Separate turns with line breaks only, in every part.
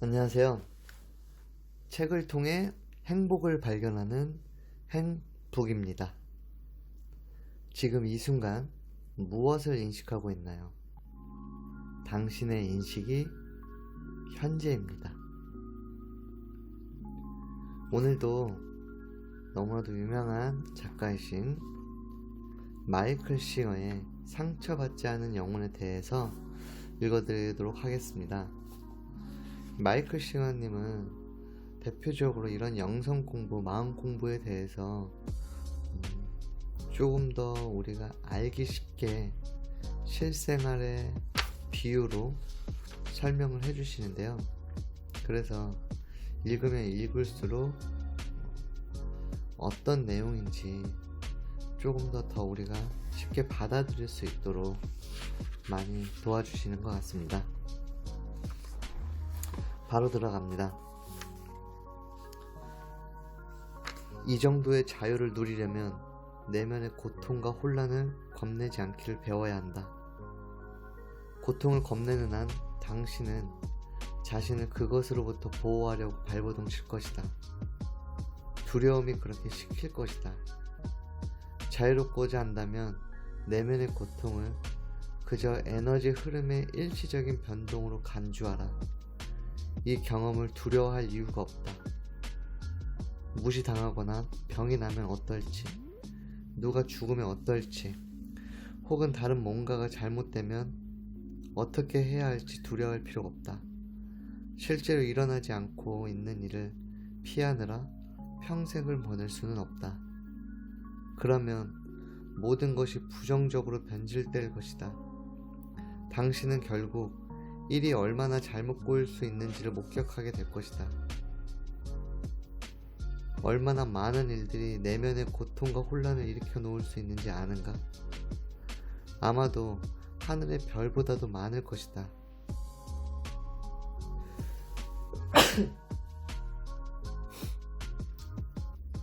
안녕하세요. 책을 통해 행복을 발견하는 행북입니다. 지금 이 순간 무엇을 인식하고 있나요? 당신의 인식이 현재입니다. 오늘도 너무나도 유명한 작가이신 마이클 싱어의 상처받지 않은 영혼에 대해서 읽어드리도록 하겠습니다. 마이클 싱어님은 대표적으로 이런 영성 공부, 마음 공부에 대해서 조금 더 우리가 알기 쉽게 실생활의 비유로 설명을 해주시는데요. 그래서 읽으면 읽을수록 어떤 내용인지 조금 더 우리가 쉽게 받아들일 수 있도록 많이 도와주시는 것 같습니다. 바로 들어갑니다. 이 정도의 자유를 누리려면 내면의 고통과 혼란을 겁내지 않기를 배워야 한다. 고통을 겁내는 한 당신은 자신을 그것으로부터 보호하려고 발버둥 칠 것이다. 두려움이 그렇게 시킬 것이다. 자유롭고자 한다면 내면의 고통을 그저 에너지 흐름의 일시적인 변동으로 간주하라. 이 경험을 두려워할 이유가 없다. 무시당하거나 병이 나면 어떨지, 누가 죽으면 어떨지, 혹은 다른 뭔가가 잘못되면 어떻게 해야 할지 두려워할 필요가 없다. 실제로 일어나지 않고 있는 일을 피하느라 평생을 보낼 수는 없다. 그러면 모든 것이 부정적으로 변질될 것이다. 당신은 결국 일이 얼마나 잘못 보일 수 있는지를 목격하게 될 것이다. 얼마나 많은 일들이 내면의 고통과 혼란을 일으켜 놓을 수 있는지 아는가? 아마도 하늘의 별보다도 많을 것이다.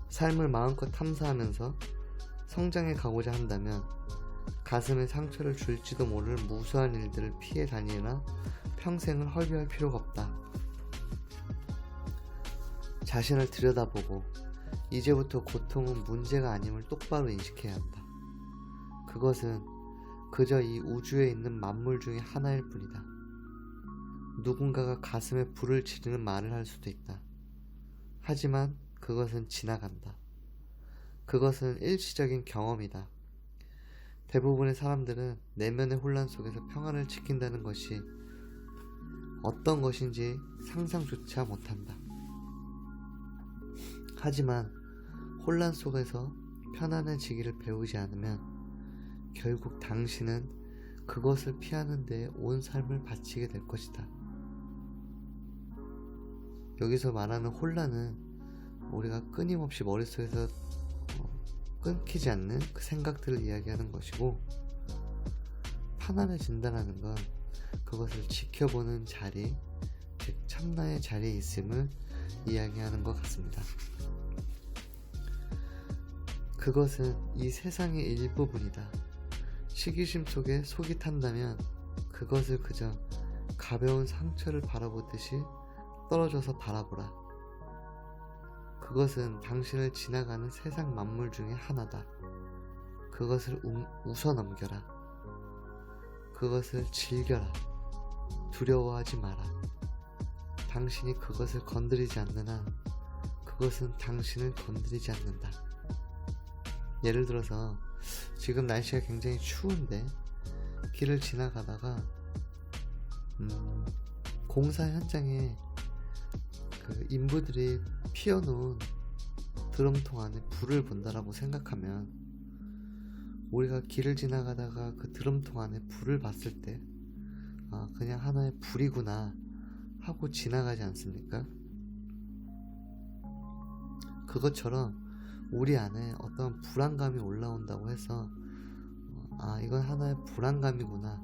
삶을 마음껏 탐사하면서 성장해 가고자 한다면 가슴에 상처를 줄지도 모를 무수한 일들을 피해 다니느라 평생을 허비할 필요가 없다. 자신을 들여다보고 이제부터 고통은 문제가 아님을 똑바로 인식해야 한다. 그것은 그저 이 우주에 있는 만물 중에 하나일 뿐이다. 누군가가 가슴에 불을 지르는 말을 할 수도 있다. 하지만 그것은 지나간다. 그것은 일시적인 경험이다. 대부분의 사람들은 내면의 혼란 속에서 평안을 지킨다는 것이 어떤 것인지 상상조차 못한다. 하지만 혼란 속에서 편안해지기를 배우지 않으면 결국 당신은 그것을 피하는 데 온 삶을 바치게 될 것이다. 여기서 말하는 혼란은 우리가 끊임없이 머릿속에서 끊기지 않는 그 생각들을 이야기하는 것이고, 편안해진다는 건 그것을 지켜보는 자리, 즉 참나의 자리에 있음을 이야기하는 것 같습니다. 그것은 이 세상의 일부분이다. 시기심 속에 속이 탄다면 그것을 그저 가벼운 상처를 바라보듯이 떨어져서 바라보라. 그것은 당신을 지나가는 세상 만물 중에 하나다. 그것을 웃어넘겨라. 그것을 즐겨라. 두려워하지 마라. 당신이 그것을 건드리지 않는 한 그것은 당신을 건드리지 않는다. 예를 들어서 지금 날씨가 굉장히 추운데 길을 지나가다가 공사 현장에 그 인부들이 피워놓은 드럼통 안에 불을 본다라고 생각하면, 우리가 길을 지나가다가 그 드럼통 안에 불을 봤을 때 그냥 하나의 불이구나 하고 지나가지 않습니까? 그것처럼 우리 안에 어떤 불안감이 올라온다고 해서 이건 하나의 불안감이구나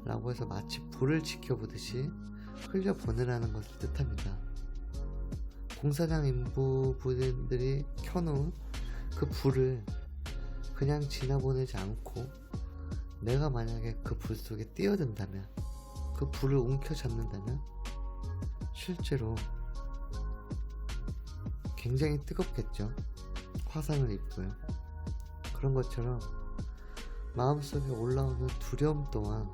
라고 해서 마치 불을 지켜보듯이 흘려보내라는 것을 뜻합니다. 공사장 인부분들이 켜놓은 그 불을 그냥 지나보내지 않고 내가 만약에 그 불 속에 뛰어든다면, 그 불을 움켜잡는다면 실제로 굉장히 뜨겁겠죠. 화상을 입고요. 그런 것처럼 마음속에 올라오는 두려움 또한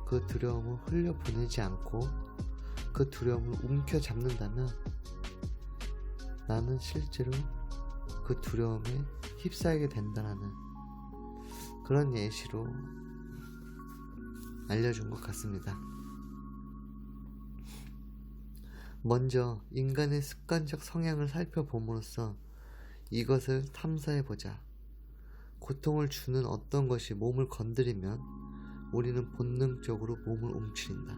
그 두려움을 흘려보내지 않고 그 두려움을 움켜잡는다면 나는 실제로 그 두려움에 휩싸이게 된다는 그런 예시로 알려준 것 같습니다. 먼저 인간의 습관적 성향을 살펴봄으로써 이것을 탐사해보자. 고통을 주는 어떤 것이 몸을 건드리면 우리는 본능적으로 몸을 움츠린다.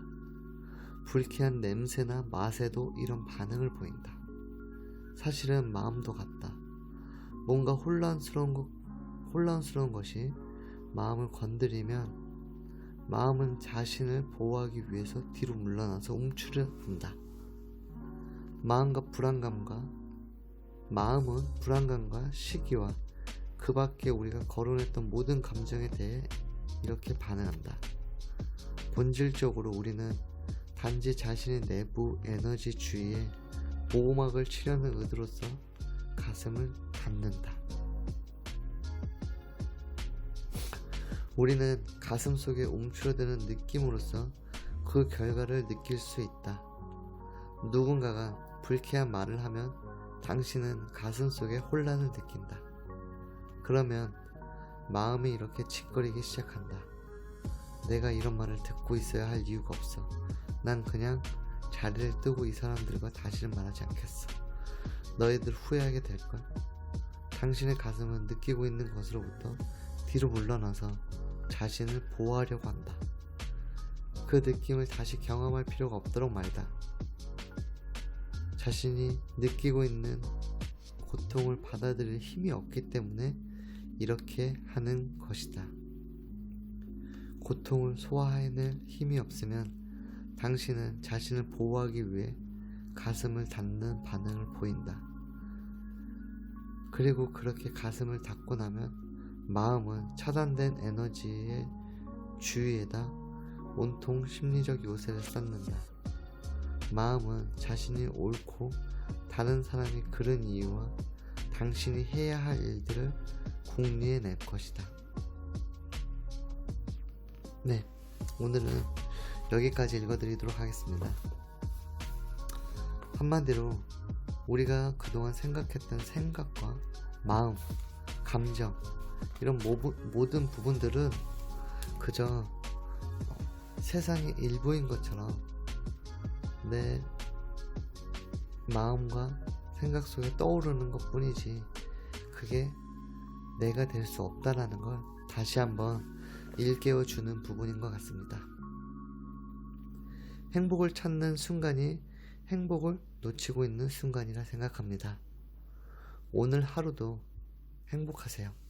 불쾌한 냄새나 맛에도 이런 반응을 보인다. 사실은 마음도 같다. 뭔가 혼란스러운 것이 마음을 건드리면 마음은 자신을 보호하기 위해서 뒤로 물러나서 움츠린다. 마음은 불안감과 시기와 그 밖에 우리가 거론했던 모든 감정에 대해 이렇게 반응한다. 본질적으로 우리는 단지 자신의 내부 에너지 주위에 보호막을 치려는 의도로서 가슴을 닫는다. 우리는 가슴 속에 움츠러드는 느낌으로써 그 결과를 느낄 수 있다. 누군가가 불쾌한 말을 하면 당신은 가슴 속에 혼란을 느낀다. 그러면 마음이 이렇게 짓거리기 시작한다. 내가 이런 말을 듣고 있어야 할 이유가 없어. 난 그냥 자리를 뜨고 이 사람들과 다시는 말하지 않겠어. 너희들 후회하게 될걸. 당신의 가슴은 느끼고 있는 것으로부터 뒤로 물러나서 자신을 보호하려고 한다. 그 느낌을 다시 경험할 필요가 없도록 말이다. 자신이 느끼고 있는 고통을 받아들일 힘이 없기 때문에 이렇게 하는 것이다. 고통을 소화해낼 힘이 없으면 당신은 자신을 보호하기 위해 가슴을 닫는 반응을 보인다. 그리고 그렇게 가슴을 닫고 나면 마음은 차단된 에너지의 주위에다 온통 심리적 요새를 쌓는다. 마음은 자신이 옳고 다른 사람이 그른 이유와 당신이 해야 할 일들을 궁리해 낼 것이다. 네, 오늘은 여기까지 읽어드리도록 하겠습니다. 한마디로 우리가 그동안 생각했던 생각과 마음, 감정 이런 모든 부분들은 그저 세상의 일부인 것처럼 내 마음과 생각 속에 떠오르는 것 뿐이지 그게 내가 될 수 없다라는 걸 다시 한번 일깨워주는 부분인 것 같습니다. 행복을 찾는 순간이 행복을 놓치고 있는 순간이라 생각합니다. 오늘 하루도 행복하세요.